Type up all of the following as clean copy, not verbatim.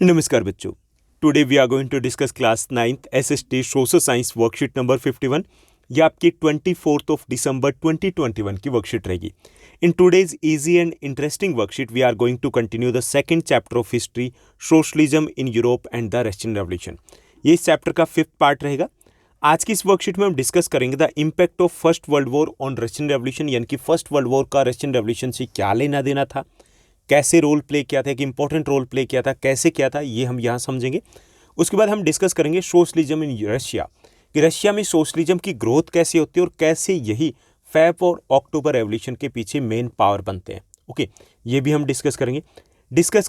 नमस्कार बच्चों। Today we are going to discuss class 9th SST social science worksheet number 51। ये आपकी 24 दिसंबर 2021 की वर्कशीट रहेगी। In today's easy and interesting worksheet we are going to continue the second chapter of history, socialism in Europe and the Russian revolution. ये इस chapter का 5th part रहेगा। आज की इस वर्कशीट में हम डिस्कस करेंगे the impact of first world war on Russian revolution, यानी कि फर्स्ट वर्ल्ड वॉर का रशियन रेवोल्यूशन से क्या लेना देना था, कैसे रोल प्ले किया था, एक इंपॉर्टेंट रोल प्ले किया था, कैसे किया था, ये हम यहाँ समझेंगे। उसके बाद हम डिस्कस करेंगे सोशलिज्म इन रशिया, कि रशिया में सोशलिज्म की ग्रोथ कैसे होती है और कैसे यही फैब और अक्टूबर रेवोल्यूशन के पीछे मेन पावर बनते हैं। ओके, ये भी हम डिस्कस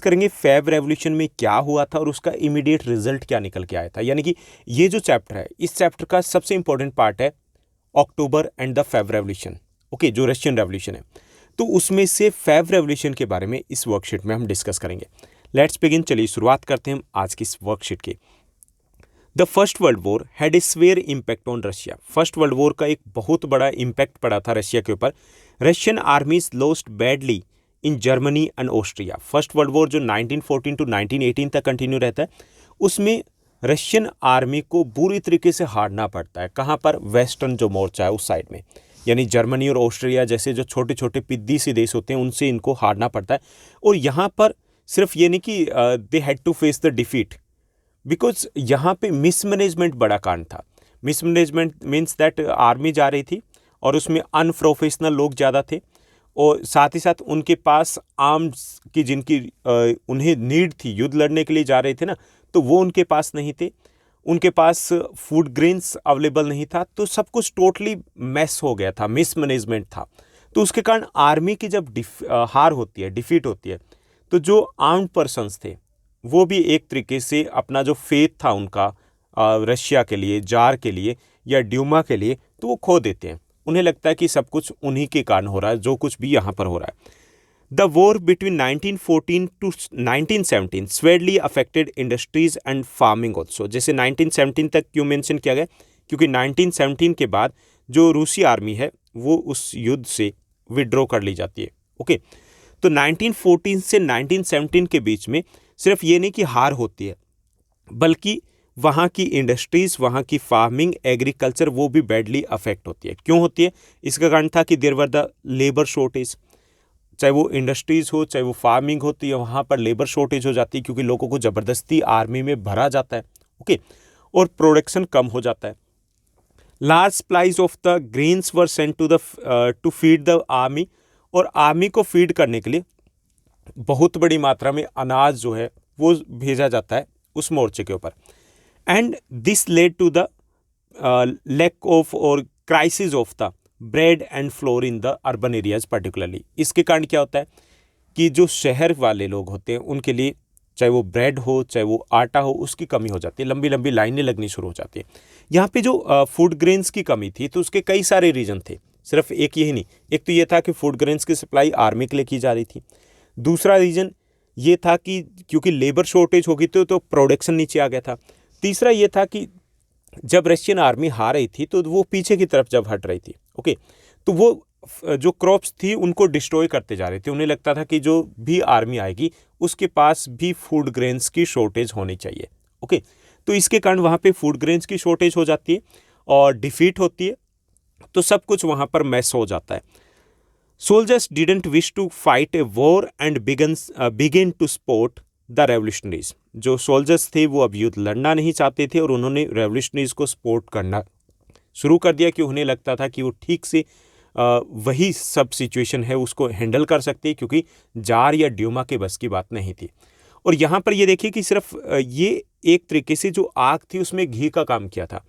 करेंगे फैब रेवोल्यूशन में क्या हुआ था और उसका इमीडिएट रिजल्ट क्या निकल के आया था। यानी कि ये जो चैप्टर है, इस चैप्टर का सबसे इंपॉर्टेंट पार्ट है October and the Feb revolution. Okay, जो रशियन रेवोल्यूशन है, तो उसमें से फैब रेवोल्यूशन के बारे में इस वर्कशीट में हम डिस्कस करेंगे। लेट्स बिगिन, चलिए शुरुआत करते हैं हम आज की इस वर्कशीट की। The first world war had a swear impact on Russia. First world war का एक बहुत बड़ा इम्पैक्ट पड़ा था रशिया के ऊपर। Russian आर्मीज lost badly in Germany and Austria. First world war जो 1914 टू 1918 तक कंटिन्यू रहता है, उसमें रशियन आर्मी को बुरी तरीके से हारना पड़ता है। कहाँ पर? वेस्टर्न जो मोर्चा है उस साइड में, यानी जर्मनी और ऑस्ट्रिया जैसे जो छोटे छोटे पिद्दी से देश होते हैं, उनसे इनको हारना पड़ता है। और यहाँ पर सिर्फ ये नहीं कि they had to face the defeat, because यहाँ पे मिसमैनेजमेंट बड़ा कारण था। मिसमैनेजमेंट मीन्स दैट आर्मी जा रही थी और उसमें अनप्रोफेशनल लोग ज़्यादा थे, और साथ ही साथ उनके पास आर्म्स की जिनकी उन्हें नीड थी, युद्ध लड़ने के लिए जा रहे थे ना, तो वो उनके पास नहीं थे। उनके पास फूड ग्रेन्स अवेलेबल नहीं था, तो सब कुछ टोटली मैस हो गया था, मिसमैनेजमेंट था। तो उसके कारण आर्मी की जब हार होती है, डिफीट होती है, तो जो आर्म्ड पर्सन्स थे वो भी एक तरीके से अपना जो फेथ था उनका रशिया के लिए, जार के लिए या ड्यूमा के लिए, तो वो खो देते हैं। उन्हें लगता है कि सब कुछ उन्हीं के कारण हो रहा है, जो कुछ भी यहाँ पर हो रहा है। The war between 1914 to 1917 severely affected industries and farming also. जैसे 1917 तक क्यों मेंशन किया गया? क्योंकि 1917 के बाद जो रूसी आर्मी है वो उस युद्ध से विड्रॉ कर ली जाती है। ओके, तो 1914 से 1917 के बीच में सिर्फ ये नहीं कि हार होती है, बल्कि वहाँ की इंडस्ट्रीज, वहाँ की फार्मिंग, एग्रीकल्चर, वो भी बैडली अफेक्ट होती है। क्यों होती है? इसका कारण था कि there were the labour shortage. चाहे वो इंडस्ट्रीज हो, चाहे वो फार्मिंग होती है, वहाँ पर लेबर शॉर्टेज हो जाती है, क्योंकि लोगों को ज़बरदस्ती आर्मी में भरा जाता है। ओके, और प्रोडक्शन कम हो जाता है। Large supplies of the grains were sent to feed the army, और आर्मी को फीड करने के लिए बहुत बड़ी मात्रा में अनाज जो है वो भेजा जाता है उस मोर्चे के ऊपर। And this led to the lack of और crisis of the bread and flour in the urban areas particularly. इसके कारण क्या होता है कि जो शहर वाले लोग होते हैं उनके लिए चाहे वो ब्रेड हो, चाहे वो आटा हो, उसकी कमी हो जाती है। लंबी लंबी लाइनें लगनी शुरू हो जाती है। यहाँ पे जो फूड ग्रेन्स की कमी थी, तो उसके कई सारे रीजन थे, सिर्फ एक यही नहीं। एक तो ये था कि फूड ग्रेन्स की सप्लाई आर्मी के लिए की जा रही थी। दूसरा रीजन ये था कि क्योंकि लेबर शॉर्टेज हो गई तो प्रोडक्शन नीचे आ गया था। तीसरा ये था कि जब रशियन आर्मी हार रही थी तो वो पीछे की तरफ जब हट रही थी, ओके, तो वो जो क्रॉप्स थी उनको डिस्ट्रॉय करते जा रहे थे। उन्हें लगता था कि जो भी आर्मी आएगी उसके पास भी फूड ग्रेन्स की शॉर्टेज होनी चाहिए। ओके, तो इसके कारण वहाँ पे फूड ग्रेन्स की शॉर्टेज हो जाती है और डिफीट होती है, तो सब कुछ वहाँ पर मैस हो जाता है। Soldiers didn't wish to fight a war and begin to support the revolutionaries. जो सोल्जर्स थे वो अब युद्ध लड़ना नहीं चाहते थे और उन्होंने रेवोल्यूशनरीज को सपोर्ट करना शुरू कर दिया, कि उन्हें लगता था कि वो ठीक से वही सब सिचुएशन है उसको हैंडल कर सकते हैं, क्योंकि जार या ड्यूमा के बस की बात नहीं थी। और यहाँ पर ये देखिए कि सिर्फ ये एक तरीके से जो आग थी उसमें घी का काम किया था,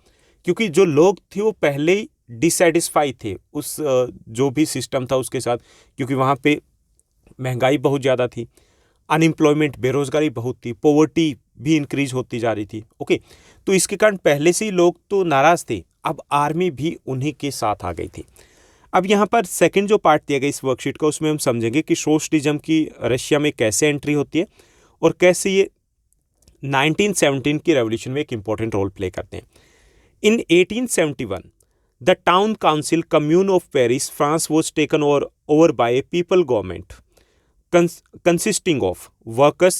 क्योंकि जो लोग थे वो पहले ही डिससेटिस्फाई थे उस जो भी सिस्टम था उसके साथ, क्योंकि वहाँ पे महंगाई बहुत ज़्यादा थी, अनएम्प्लॉयमेंट, बेरोजगारी बहुत थी, पॉवर्टी भी इंक्रीज होती जा रही थी। ओके, तो इसके कारण पहले से ही लोग तो नाराज़ थे, अब आर्मी भी उन्हीं के साथ आ गई थी। अब यहाँ पर सेकंड जो पार्ट दिया गया इस वर्कशीट का, उसमें हम समझेंगे कि सोशलिज्म की रशिया में कैसे एंट्री होती है और कैसे ये 1917 की रेवोल्यूशन में एक इंपॉर्टेंट रोल प्ले करते हैं। इन 1871 the town council commune of Paris France was taken over by A people government consisting of workers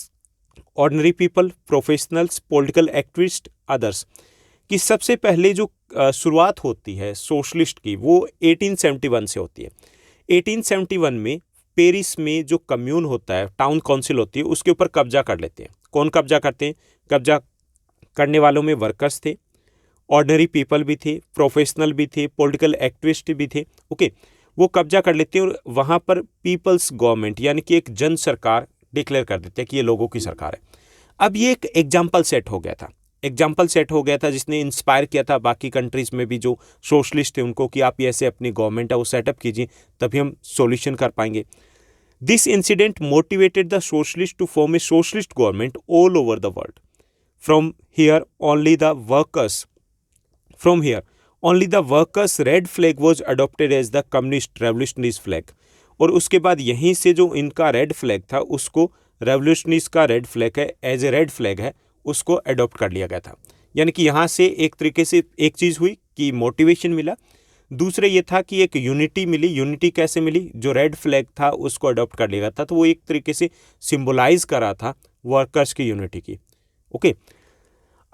ordinary people, professionals, political activist, others, कि सबसे पहले जो शुरुआत होती है सोशलिस्ट की वो 1871 से होती है। 1871 में पेरिस में जो कम्यून होता है, टाउन काउंसिल होती है, उसके ऊपर कब्जा कर लेते हैं। कौन कब्जा करते हैं? कब्जा करने वालों में वर्कर्स थे, ऑर्डिनरी पीपल भी थे, प्रोफेशनल भी थे, पॉलिटिकल एक्टिविस्ट भी थे। ओके, वो कब्जा कर लेते हैं और वहाँ पर पीपल्स गवर्नमेंट यानी कि एक जन सरकार डिक्लेयर कर देते हैं कि ये लोगों की सरकार है। अब ये एक एग्जाम्पल सेट हो गया था जिसने इंस्पायर किया था बाकी कंट्रीज में भी जो सोशलिस्ट थे उनको कि आप ये ऐसे अपनी गवर्नमेंट है वो सेटअप कीजिए, तभी हम सॉल्यूशन कर पाएंगे। This incident motivated the socialist to form a socialist government all over the world. From here only the workers red flag was adopted as the communist revolutionaries flag. और उसके बाद यहीं से जो इनका रेड फ्लैग था उसको रेवोल्यूशनरीज का रेड फ्लैग है, एज ए रेड फ्लैग है, उसको अडॉप्ट कर लिया गया था। यानी कि यहाँ से एक तरीके से एक चीज़ हुई कि मोटिवेशन मिला, दूसरे ये था कि एक यूनिटी मिली। यूनिटी कैसे मिली? जो रेड फ्लैग था उसको अडॉप्ट कर लिया गया था, तो वो एक तरीके से सिंबलाइज कर रहा था वर्कर्स की यूनिटी की। Okay,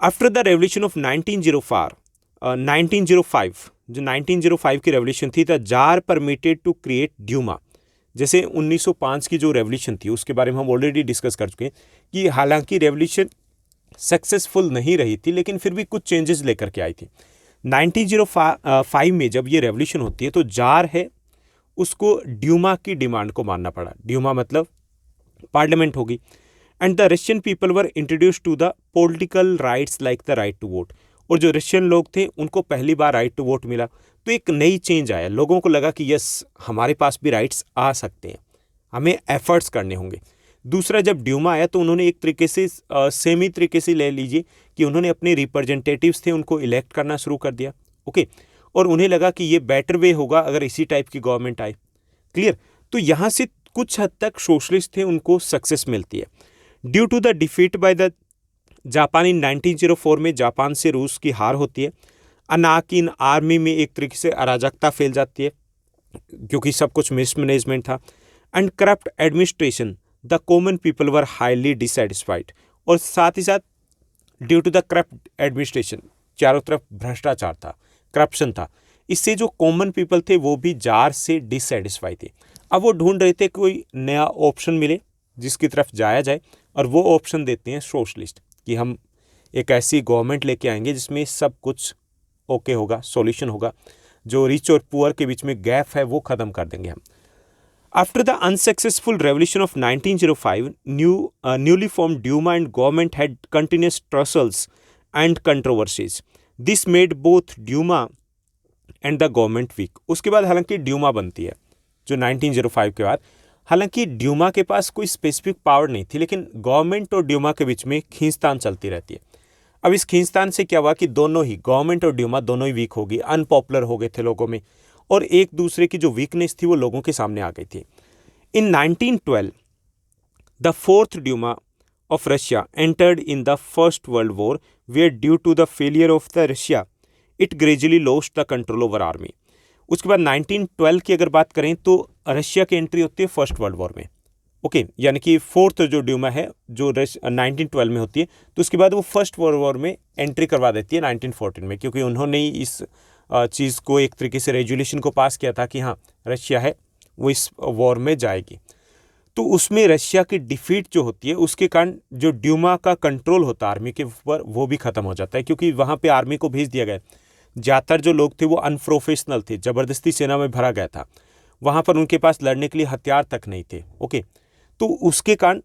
after the revolution of 1905 जो 1905 की रेवोल्यूशन थी, the tsar permitted to create Duma. जैसे 1905 की जो रेवोल्यूशन थी उसके बारे में हम ऑलरेडी डिस्कस कर चुके हैं कि हालांकि रेवोल्यूशन सक्सेसफुल नहीं रही थी लेकिन फिर भी कुछ चेंजेस लेकर के आई थी। 1905 में जब ये रेवोल्यूशन होती है तो जार है उसको ड्यूमा की डिमांड को मानना पड़ा। ड्यूमा मतलब पार्लियामेंट होगी। And the Russian people were introduce to the political rights like the right to vote. और जो रशियन लोग थे उनको पहली बार राइट टू वोट मिला, तो एक नई चेंज आया। लोगों को लगा कि यस, हमारे पास भी राइट्स आ सकते हैं, हमें एफर्ट्स करने होंगे। दूसरा, जब ड्यूमा आया तो उन्होंने एक तरीके से सेमी तरीके से ले लीजिए कि उन्होंने अपने रिप्रेजेंटेटिव्स थे उनको इलेक्ट करना शुरू कर दिया। ओके, और उन्हें लगा कि ये बेटर वे होगा अगर इसी टाइप की गवर्नमेंट आए। क्लियर? तो यहाँ से कुछ हद तक सोशलिस्ट थे उनको सक्सेस मिलती है। Due to the defeat by the Japan in 1904 में जापान से रूस की हार होती है। अनाकिन आर्मी में एक तरीके से अराजकता फैल जाती है क्योंकि सब कुछ मिसमैनेजमेंट था। And corrupt administration, the common people were highly dissatisfied. और साथ ही साथ due to the corrupt administration, चारों तरफ भ्रष्टाचार था, करप्शन था, इससे जो कॉमन पीपल थे वो भी जार से डिससेटिस्फाई थे। अब वो ढूंढ रहे थे कोई नया ऑप्शन मिले जिसकी तरफ जाया जाए, और वो ऑप्शन देते हैं सोशलिस्ट कि हम एक ऐसी गवर्नमेंट लेके आएंगे जिसमें सब कुछ ओके होगा, सॉल्यूशन होगा, जो रिच और पुअर के बीच में गैप है वो ख़त्म कर देंगे हम। After the unsuccessful revolution of 1905, newly formed Duma and government had continuous tussles and controversies. This made both Duma and the government weak. उसके बाद हालांकि ड्यूमा बनती है जो 1905 के बाद। हालांकि ड्यूमा के पास कोई स्पेसिफिक पावर नहीं थी, लेकिन गवर्नमेंट और ड्यूमा के बीच में खींचतान चलती रहती है। अब इस खींचतान से क्या हुआ कि दोनों ही गवर्नमेंट और ड्यूमा दोनों ही वीक हो गई, अनपॉपुलर हो गए थे लोगों में, और एक दूसरे की जो वीकनेस थी वो लोगों के सामने आ गई थी। In 1912 the fourth Duma of Russia entered in the first world war, where due to the failure of the Russia it gradually lost the control over army. उसके बाद 1912 की अगर बात करें तो रशिया की एंट्री होती है फर्स्ट वर्ल्ड वॉर में। ओके, यानी कि फोर्थ जो ड्यूमा है जो 1912 में होती है, तो उसके बाद वो फर्स्ट वर्ल्ड वॉर में एंट्री करवा देती है 1914 में, क्योंकि उन्होंने ही इस चीज़ को एक तरीके से रेजुलेशन को पास किया था कि हाँ रशिया है वो इस वॉर में जाएगी। तो उसमें रशिया की डिफीट जो होती है उसके कारण जो ड्यूमा का कंट्रोल होता है आर्मी के ऊपर वो भी ख़त्म हो जाता है, क्योंकि वहाँ पे आर्मी को भेज दिया गया। ज़्यादातर जो लोग थे वो अनप्रोफेशनल थे, ज़बरदस्ती सेना में भरा गया था, वहाँ पर उनके पास लड़ने के लिए हथियार तक नहीं थे। ओके, तो उसके कारण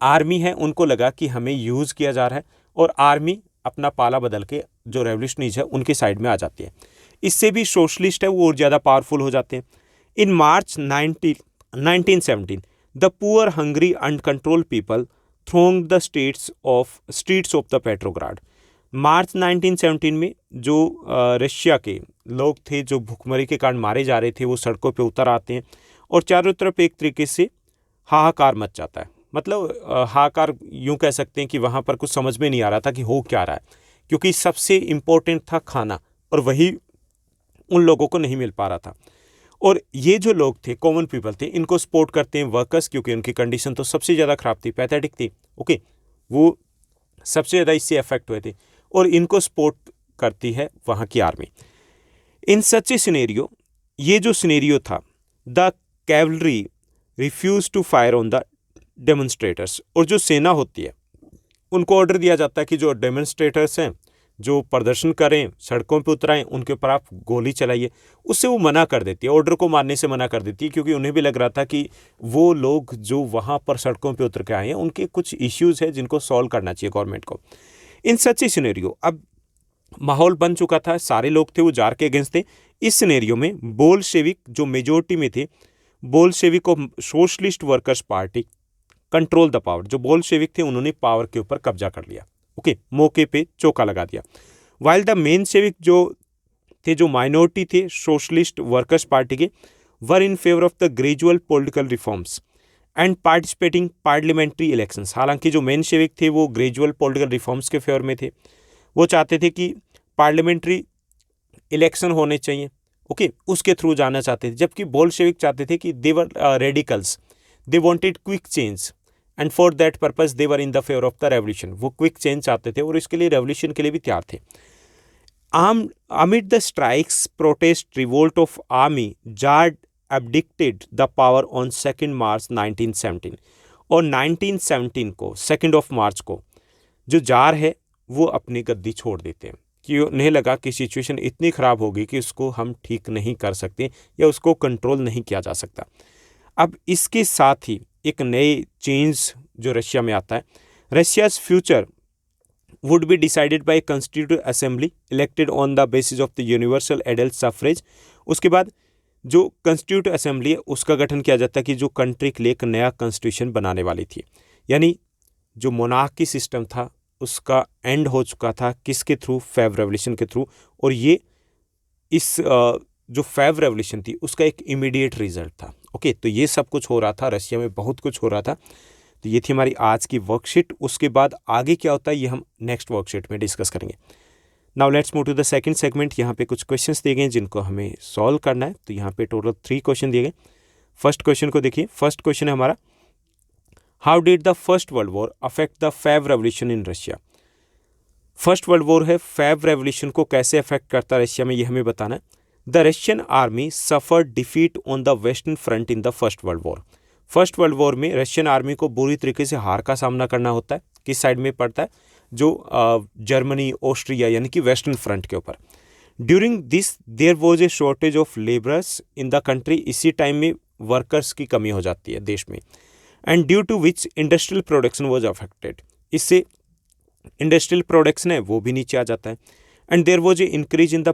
आर्मी है उनको लगा कि हमें यूज़ किया जा रहा है, और आर्मी अपना पाला बदल के जो रेवोल्यूशनरीज है उनके साइड में आ जाती है। इससे भी सोशलिस्ट है वो और ज़्यादा पावरफुल हो जाते हैं। In March 1917 the poor hungry uncontrolled people throng the streets of the Petrograd. March 1917 में जो रशिया के लोग थे जो भूखमरी के कारण मारे जा रहे थे वो सड़कों पे उतर आते हैं, और चारों तरफ एक तरीके से हाहाकार मच जाता है। मतलब हाहाकार यूँ कह सकते हैं कि वहाँ पर कुछ समझ में नहीं आ रहा था कि हो क्या रहा है, क्योंकि सबसे इम्पोर्टेंट था खाना, और वही उन लोगों को नहीं मिल पा रहा था। और ये जो लोग थे कॉमन पीपल थे, इनको सपोर्ट करते हैं वर्कर्स, क्योंकि उनकी कंडीशन तो सबसे ज़्यादा ख़राब थी, पैथेटिक थी। ओके, वो सबसे ज़्यादा इससे अफेक्ट हुए थे और इनको सपोर्ट करती है वहाँ की आर्मी। इन सच ए सिनेरियो, ये जो सिनेरियो था, the cavalry refuse to fire on the demonstrators, और जो सेना होती है उनको ऑर्डर दिया जाता है कि जो डेमोन्स्ट्रेटर्स हैं, जो प्रदर्शन करें, सड़कों पे उतराएं, उनके ऊपर आप गोली चलाइए। उससे वो मना कर देती है, ऑर्डर को मानने से मना कर देती है, क्योंकि उन्हें भी लग रहा था कि वो लोग जो वहाँ पर सड़कों पे उतर के आए हैं उनके कुछ इश्यूज़ है जिनको सॉल्व करना चाहिए गवर्नमेंट को। इन सच ए सिनेरियो, अब माहौल बन चुका था, सारे लोग थे वो जार के अगेंस्ट थे। इस सिनेरियो में बोल्शेविक जो मेजोरिटी में थे, बोल्शेविक और socialist workers party control the power, जो बोल्शेविक थे उन्होंने पावर के ऊपर कब्जा कर लिया। ओके, मौके पे चौका लगा दिया। वाइल द मेनशेविक जो थे, जो माइनॉरिटी थे सोशलिस्ट वर्कर्स पार्टी के, were in favour of the gradual political reforms and participating parliamentary elections. हालांकि जो मेनशेविक थे वो ग्रेजुअल पॉलिटिकल रिफॉर्म्स के फेवर में थे, वो चाहते थे कि पार्लियामेंट्री इलेक्शन होने चाहिए, ओके, उसके थ्रू जाना चाहते थे। जबकि बोल्शेविक चाहते थे कि they were radicals, they wanted quick change and for that purpose they were in the favour of the revolution. वो क्विक चेंज चाहते थे और इसके लिए रेवोल्यूशन के लिए भी तैयार थे। Amid the strikes, protest, revolt of army, Jar abdicated the power on 2 March 1917, और 1917 को 2 मार्च को जो जार है वो अपनी गद्दी छोड़ देते हैं, कि उन्हें लगा कि सिचुएशन इतनी ख़राब होगी कि उसको हम ठीक नहीं कर सकते या उसको कंट्रोल नहीं किया जा सकता। अब इसके साथ ही एक नए चेंज जो रशिया में आता है, Russia's future would be decided by a constituent assembly elected on the basis of the universal adult suffrage। उसके बाद जो कंस्टिट्यूट असेंबली है उसका गठन किया जाता है कि जो कंट्री के लिए एक नया कॉन्स्टिट्यूशन बनाने वाली थी। यानी जो मोनार्की सिस्टम था उसका एंड हो चुका था, किसके थ्रू? फेब रेवोल्यूशन के थ्रू। और ये इस जो फेब रेवोल्यूशन थी उसका एक इमीडिएट रिजल्ट था। ओके, तो ये सब कुछ हो रहा था, रशिया में बहुत कुछ हो रहा था। तो ये थी हमारी आज की वर्कशीट। उसके बाद आगे क्या होता है ये हम नेक्स्ट वर्कशीट में डिस्कस करेंगे। Now let's move to the second segment. यहाँ पे कुछ क्वेश्चंस दिए गए हैं जिनको हमें सॉल्व करना है। तो यहाँ पे टोटल 3 क्वेश्चन दिए गए। फर्स्ट क्वेश्चन को देखिए। फर्स्ट क्वेश्चन है हमारा, how did the first world war affect the Feb revolution in Russia. First world war है, फेब रेवोल्यूशन को कैसे अफेक्ट करता है रशिया में, ये हमें बताना है। The Russian army suffer defeat on the western front in the first world war. First world war में रशियन आर्मी को बुरी तरीके से हार का सामना करना होता है। किस साइड में पड़ता है? जो जर्मनी, ऑस्ट्रिया यानी कि वेस्टर्न फ्रंट के ऊपर। During this there was a shortage of labourers in the country. इसी टाइम में वर्कर्स की कमी हो जाती है देश में। And due to which industrial production was affected. इससे इंडस्ट्रियल प्रोडक्शन है वो भी नीचे आ जाता है। And there was a decrease in the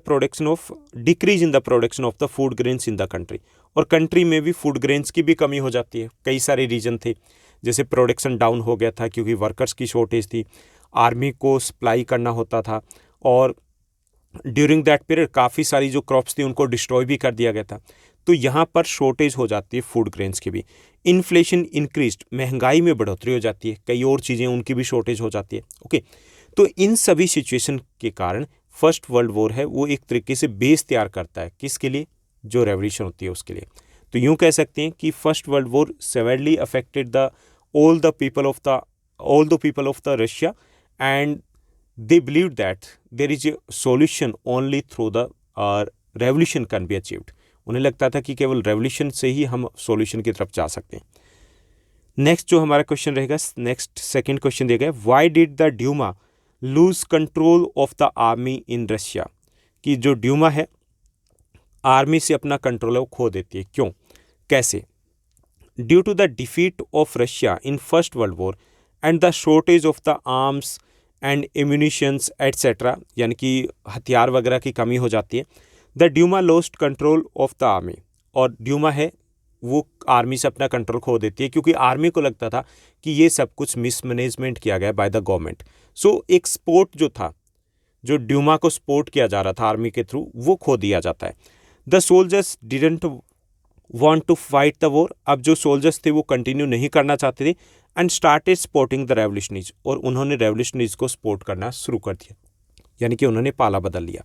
production of the food grains in the country. और कंट्री में भी फूड ग्रेन्स की भी कमी हो जाती है। कई सारे रीजन थे जैसे प्रोडक्शन डाउन हो गया था क्योंकि वर्कर्स की शॉर्टेज थी, आर्मी को सप्लाई करना होता था, और ड्यूरिंग दैट पीरियड काफ़ी सारी जो क्रॉप्स थी उनको डिस्ट्रॉय भी कर दिया गया था। तो यहाँ पर शॉर्टेज हो जाती है फूड ग्रेन्स की भी। इन्फ्लेशन इंक्रीज्ड, महंगाई में बढ़ोतरी हो जाती है, कई और चीज़ें उनकी भी शॉर्टेज हो जाती है। ओके, तो इन सभी सिचुएशन के कारण फर्स्ट वर्ल्ड वॉर है वो एक तरीके से बेस तैयार करता है किसके लिए? जो रेवोल्यूशन होती है उसके लिए। तो यूँ कह सकते हैं कि first world war severally affected the all the people of the Russia, and they believed that there is a solution only through the revolution can be achieved। उन्हें लगता था कि केवल रेवोल्यूशन से ही हम सॉल्यूशन की तरफ जा सकते हैं। नेक्स्ट जो हमारा क्वेश्चन रहेगा, नेक्स्ट सेकंड क्वेश्चन दिया गया, why did the Duma lose control of the army in Russia. कि जो ड्यूमा है आर्मी से अपना कंट्रोल है वो खो देती है, क्यों, कैसे? Due to the defeat of Russia in first world war and the shortage of the arms and ammunitions etcetera, यानी कि हथियार वगैरह की कमी हो जाती है। The Duma lost control of the army. और ड्यूमा है वो आर्मी से अपना कंट्रोल खो देती है क्योंकि आर्मी को लगता था कि ये सब कुछ मिसमैनेजमेंट किया गया बाय द गवर्नमेंट। सो एक सपोर्ट जो था, जो ड्यूमा को सपोर्ट किया जा रहा था आर्मी के थ्रू, वो खो दिया जाता है। The soldiers didn't want to fight the war. अब जो सोल्जर्स थे वो कंटिन्यू नहीं करना चाहते थे। And started supporting the revolutionaries. और उन्होंने रेवोल्यूशनरीज को सपोर्ट करना शुरू कर दिया, यानी कि उन्होंने पाला बदल लिया।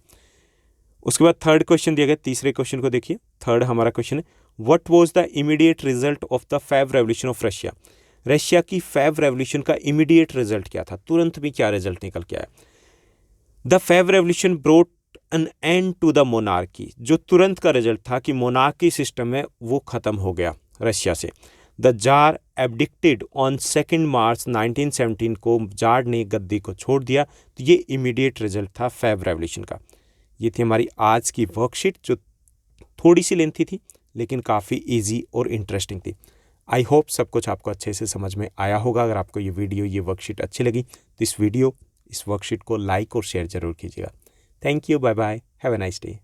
उसके बाद थर्ड क्वेश्चन दिया गया। तीसरे क्वेश्चन को देखिए। थर्ड हमारा क्वेश्चन है, what was the immediate result of the Feb revolution of Russia. Russia की फैब रेवोल्यूशन का इमीडिएट रिजल्ट क्या था, तुरंत में क्या रिजल्ट निकल के आया? The Feb revolution brought an end to the monarchy, जो तुरंत का रिजल्ट था कि मोनार्की सिस्टम है वो खत्म हो गया रशिया से। द जार एब्डिक्टेड ऑन 2 मार्च 1917 को जार ने गद्दी को छोड़ दिया। तो ये इमीडिएट रिजल्ट था फैब रेवोल्यूशन का। ये थी हमारी आज की वर्कशीट, जो थोड़ी सी लेंथी थी लेकिन काफ़ी इजी और इंटरेस्टिंग थी। आई होप सब कुछ आपको अच्छे से समझ में आया होगा। अगर आपको ये वीडियो, ये वर्कशीट अच्छी लगी तो इस वर्कशीट को लाइक और शेयर जरूर कीजिएगा। Thank you, bye bye, have a nice day.